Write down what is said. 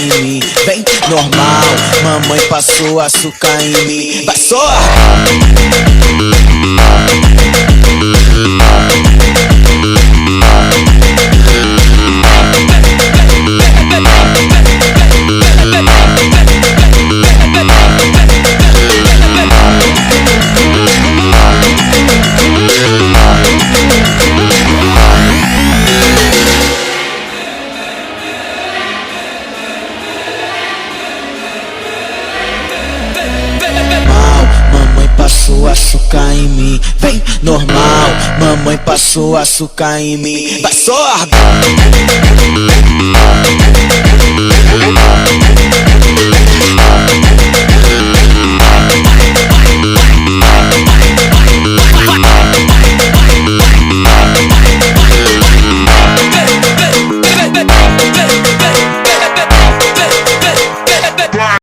em mim. Vem, normal, mamãe passou açúcar em mim. Vai só! Passou açúcar em mim, vem normal, mamãe passou açúcar em mim. Vai só!